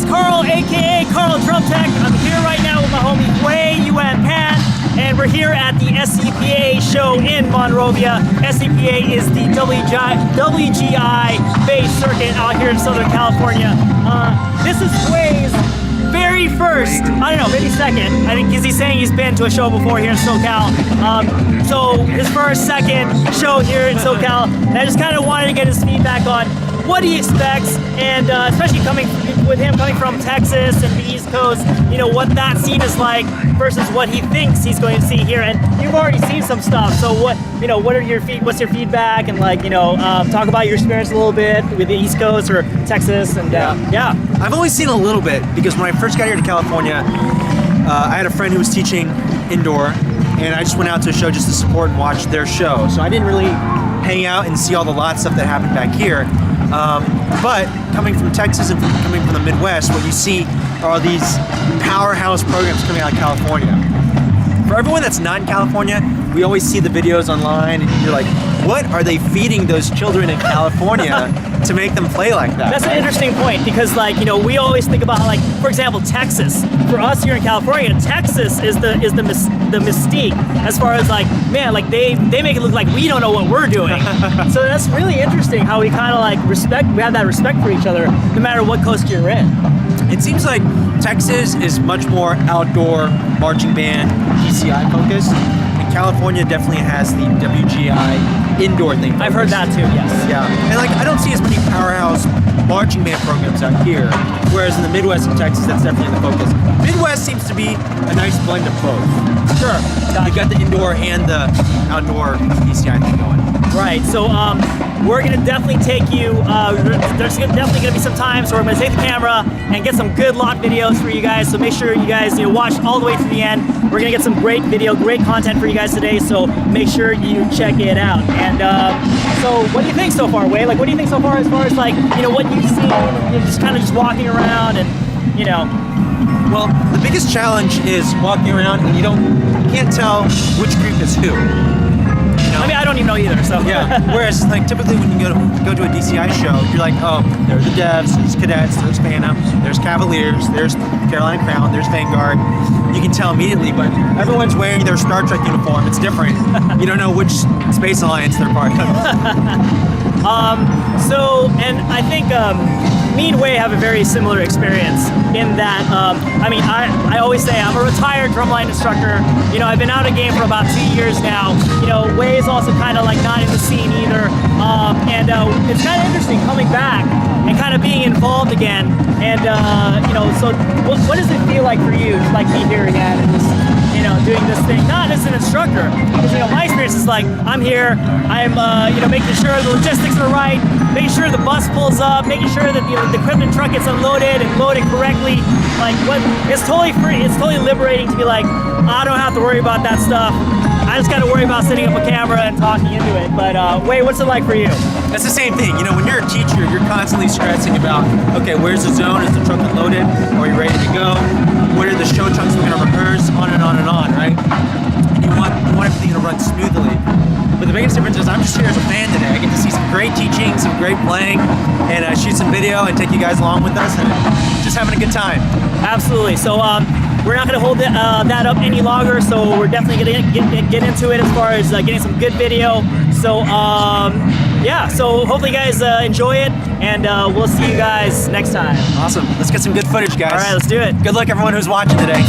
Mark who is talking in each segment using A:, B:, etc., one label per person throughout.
A: is Karl, aka Karl Drum Tech. I'm here right now with my homie Huei, and we're here at the SCPA show in Monrovia. SCPA is the WGI-based circuit out here in Southern California. This is Huei's very first, I don't know, maybe second. I think because he's saying he's been to a show before here in SoCal. So his second show here in SoCal. And I just kind of wanted to get his feedback on what he expects, and especially coming from Texas and the East Coast, you know, what that scene is like versus what he thinks he's going to see here. And you've already seen some stuff, so what's your feedback, and talk about your experience a little bit with the East Coast or Texas, and yeah.
B: I've only seen a little bit because when I first got here to California, I had a friend who was teaching indoor, and I just went out to a show just to support and watch their show. So I didn't really hang out and see all the lot stuff that happened back here. But coming from Texas and coming from the Midwest, what you see are these powerhouse programs coming out of California. For everyone that's not in California, we always see the videos online and you're like, what are they feeding those children in California to make them play like that?
A: That's an interesting point, because we always think about for example, Texas. For us here in California, Texas is the mystique as far as they make it look like we don't know what we're doing. So that's really interesting how we kind of we have that respect for each other no matter what coast you're in.
B: It seems like Texas is much more outdoor marching band, PCI focused. And California definitely has the WGI indoor thing focused.
A: I've heard that too, yes.
B: Yeah, and I don't see as many powerhouse marching band programs out here, whereas in the Midwest and Texas, that's definitely the focus. Midwest seems to be a nice blend of both.
A: Sure.
B: You got the indoor and the outdoor PCI thing going.
A: Right, so we're gonna definitely take you, there's definitely gonna be some time, so we're gonna take the camera and get some good lot videos for you guys, so make sure you guys watch all the way to the end. We're gonna get some great video, great content for you guys today, so make sure you check it out. And so what do you think so far, Huei? What do you think so far as what you've seen, just kind of walking around and,
B: Well, the biggest challenge is walking around and you can't tell which group is who.
A: I mean, I don't even know either, so.
B: Yeah, whereas typically when you go to a DCI show, you're like, oh, there's the Devs, there's Cadets, there's Phantom, there's Cavaliers, there's Carolina Crown, there's Vanguard. You can tell immediately, but everyone's wearing their Star Trek uniform. It's different. You don't know which Space Alliance they're part of.
A: And I think me and Huei have a very similar experience in that, I always say I'm a retired drumline instructor. I've been out of game for about 2 years now. Huei is also kind of not in the scene either. It's kind of interesting coming back and kind of being involved again. And, so what does it feel like for you to be here again and just, doing this thing, not as an instructor? Because, my experience is I'm here, I'm, making sure the logistics are right, making sure the bus pulls up, making sure that the equipment truck gets unloaded and loaded correctly. It's totally free, it's totally liberating to be I don't have to worry about that stuff. I just got to worry about setting up a camera and talking into it. But Huei, what's it like for you?
B: It's the same thing. When you're a teacher, you're constantly stressing about, okay, where's the zone? Is the truck unloaded? Are you ready to go? What are the show trucks we're going to rehearse? On and on and on, right? And you want everything to run smoothly. But the biggest difference is I'm just here as a fan today. I get to see some great teaching, some great playing, and shoot some video and take you guys along with us, and just having a good time. Absolutely.
A: So we're not going to hold that up any longer, so we're definitely going to get into it as far as getting some good video. So so hopefully you guys enjoy it, and we'll see you guys next time.
B: Awesome. Let's get some good footage, guys.
A: All right, let's do it.
B: Good luck everyone who's watching today.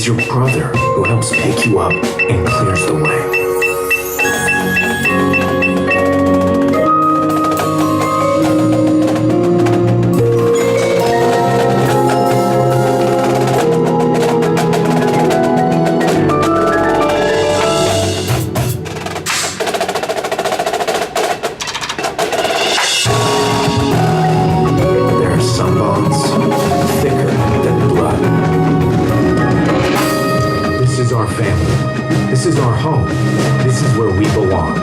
C: your brother who helps pick you up and clears the way. This is our home. This is where we belong.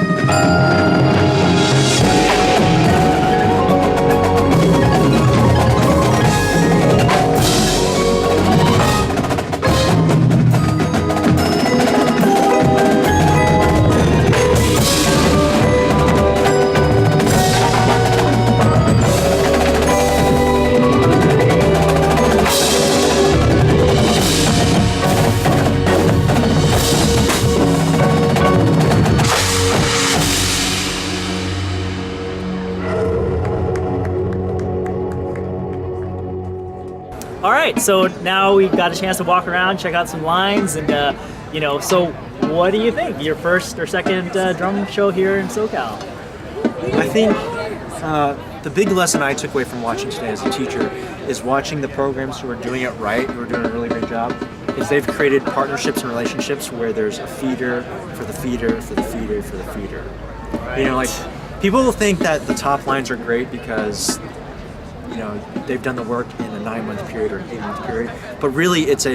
A: All right, so now we got a chance to walk around, check out some lines, and so what do you think? Your first or second drum show here in SoCal?
B: I think the big lesson I took away from watching today as a teacher is watching the programs who are doing it right, who are doing a really great job, is they've created partnerships and relationships where there's a feeder for the feeder for the feeder for the feeder. Right. Like people will think that the top lines are great because they've done the work in a 9-month period or an 8-month period, but really it's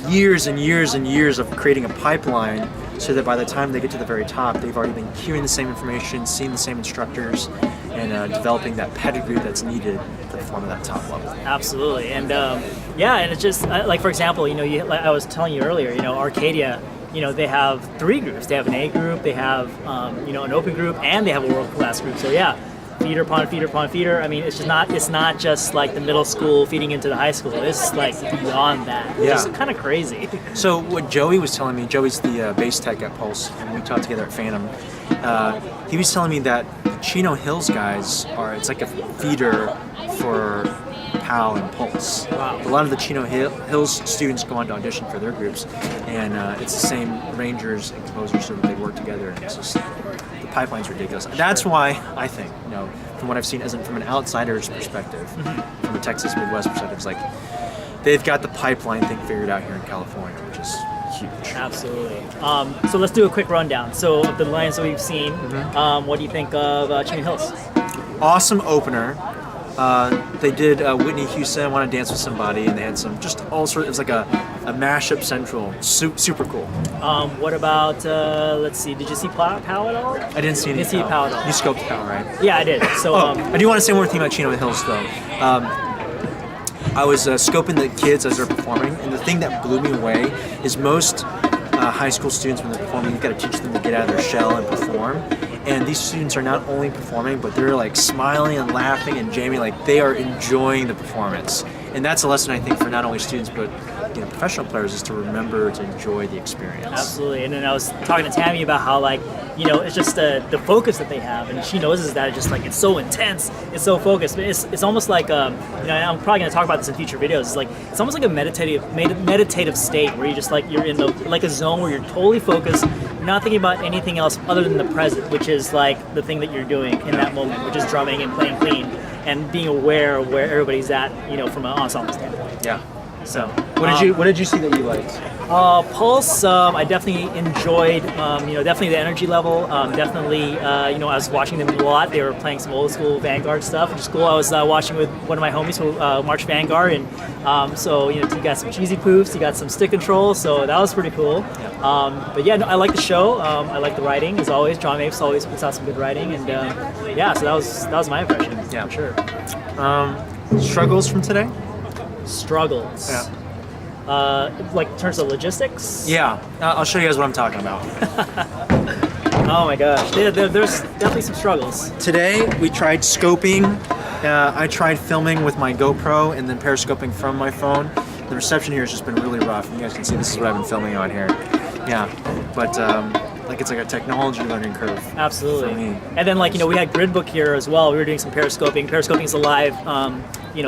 B: years and years and years of creating a pipeline so that by the time they get to the very top, they've already been hearing the same information, seeing the same instructors, and developing that pedigree that's needed to perform at that top level.
A: Absolutely, and and it's just like, for example, like I was telling you earlier, Arcadia, they have 3 groups. They have an A group, they have an open group, and they have a world class group. So yeah. Feeder upon feeder upon feeder. I mean, it's not just like the middle school feeding into the high school. It's like beyond that. It's just kind of crazy.
B: So what Joey was telling me, Joey's the bass tech at Pulse, and we taught together at Phantom. He was telling me that the Chino Hills guys it's like a feeder for POW and Pulse.
A: Wow.
B: A lot of the Chino Hills students go on to audition for their groups, and it's the same arrangers and composers, so that they work together, and it's just the pipeline's ridiculous. That's why I think, from what I've seen, from an outsider's perspective, from a Texas Midwest perspective, it's like they've got the pipeline thing figured out here in California, which is huge.
A: Absolutely. So let's do a quick rundown. So of the lines that we've seen, what do you think of Chino Hills?
B: Awesome opener. They did Whitney Houston, I Want to Dance with Somebody, and they had some just all sorts. It was like a mashup central, super cool.
A: What about let's see? Did you see POW at all?
B: I didn't see any.
A: Didn't see POW at all.
B: You scoped POW, right?
A: Yeah, I did. So
B: I do want to say one more thing about Chino Hills, though. I was scoping the kids as they're performing, and the thing that blew me away is most high school students, when they're performing, you've got to teach them to get out of their shell and perform. And these students are not only performing, but they're like smiling and laughing and jamming, like they are enjoying the performance. And that's a lesson, I think, for not only students, but professional players, is to remember to enjoy the experience.
A: Absolutely. And then I was talking to Tammy about how, it's just the focus that they have, and she knows that it's just like, it's so intense, it's so focused. But it's almost like, I'm probably going to talk about this in future videos. It's almost like a meditative state where you just you're in a zone where you're totally focused. You're not thinking about anything else other than the present, which is like the thing that you're doing in that moment, which is drumming and playing clean and being aware of where everybody's at, from an ensemble standpoint.
B: Yeah.
A: So
B: what did you see that you liked?
A: Pulse, I definitely enjoyed, definitely the energy level. Definitely, I was watching them a lot. They were playing some old school Vanguard stuff, which is cool. I was watching with one of my homies who marched Vanguard, and so you got some cheesy poofs, you got some stick control, so that was pretty cool.
B: Yeah.
A: But yeah, no, I like the show. I like the writing as always. John Mapes always puts out some good writing, and so that was my impression.
B: Yeah,
A: for sure.
B: Struggles from today?
A: Struggles.
B: Yeah.
A: In terms of logistics?
B: Yeah, I'll show you guys what I'm talking about.
A: Oh my gosh, there's definitely some struggles.
B: Today we tried scoping. I tried filming with my GoPro and then periscoping from my phone. The reception here has just been really rough. You guys can see this is what I've been filming on here. Yeah, but it's like a technology learning curve.
A: Absolutely.
B: For me.
A: And then we had Gridbook here as well. We were doing some periscoping. Periscoping is a live,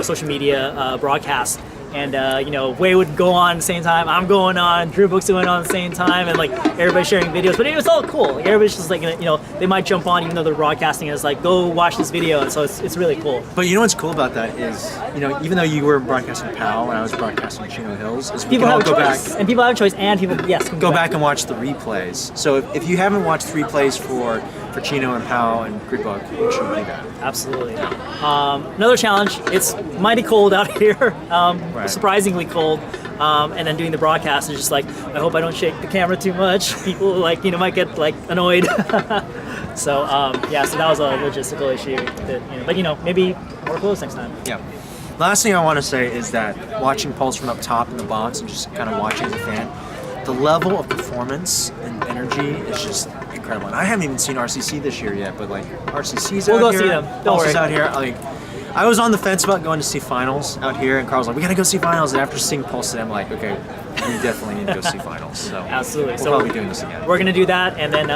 A: social media broadcast. and you know, Huei would go on at the same time, I'm going on, Drew Book's doing it on the same time, and like everybody's sharing videos. But it was all cool. Like, everybody's just like, you know, they might jump on even though they're broadcasting. It's like, go watch this video, and so it's really cool.
B: But you know what's cool about that is, you know, even though you were broadcasting PAL and I was broadcasting Chino Hills, is we
A: People
B: can all
A: have a
B: go
A: choice,
B: back.
A: and people have a choice, and people can
B: Go back and watch the replays. So if you haven't watched the replays for Chino and Pao and Grid Book, you should do that.
A: Absolutely. Another challenge. It's mighty cold out here,
B: Right.
A: surprisingly cold. And then doing the broadcast is just like, I hope I don't shake the camera too much. People like, you know, might get like annoyed. So yeah, so that was a logistical issue. That, you know, but you know, maybe more close next time.
B: Yeah. Last thing I want to say is that watching Pulse from up top in the box and just kind of watching as a fan, the level of performance and energy is just incredible. And I haven't even seen RCC this year yet, but like RCC's
A: We'll
B: out
A: go
B: here,
A: see them. Don't
B: Pulse is
A: worry.
B: out here. Like, I was on the fence about going to see finals out here, and Carl's like, "We gotta go see finals." And after seeing Pulse, I'm like, "Okay, we definitely need to go see finals." So
A: Absolutely.
B: we'll
A: So
B: probably be doing this again.
A: We're gonna do that, and then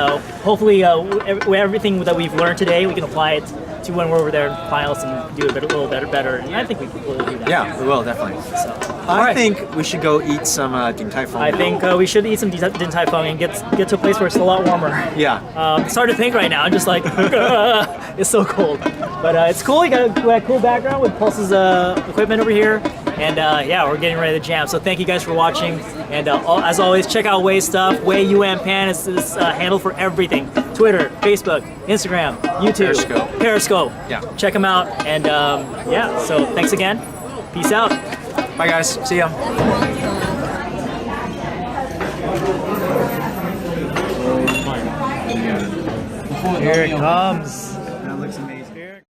A: hopefully everything that we've learned today, we can apply it to when we're over there in finals and do a little better. And I think we will do that.
B: Yeah, we will definitely.
A: So,
B: I think we should go eat some Ding Tai Fung.
A: I think we should eat some Din Tai Fung and get to a place where it's a lot warmer.
B: Yeah.
A: It's hard to think right now. I'm just like, it's so cold. But it's cool. You got a cool background with Pulse's equipment over here. And yeah, we're getting ready to jam. So thank you guys for watching. And as always, check out Huei's stuff. Huei UM is handle for everything. Twitter, Facebook, Instagram, YouTube, Periscope.
B: Yeah.
A: Check them out. And yeah, so thanks again. Peace out.
B: Bye guys. See ya.
A: Here it comes.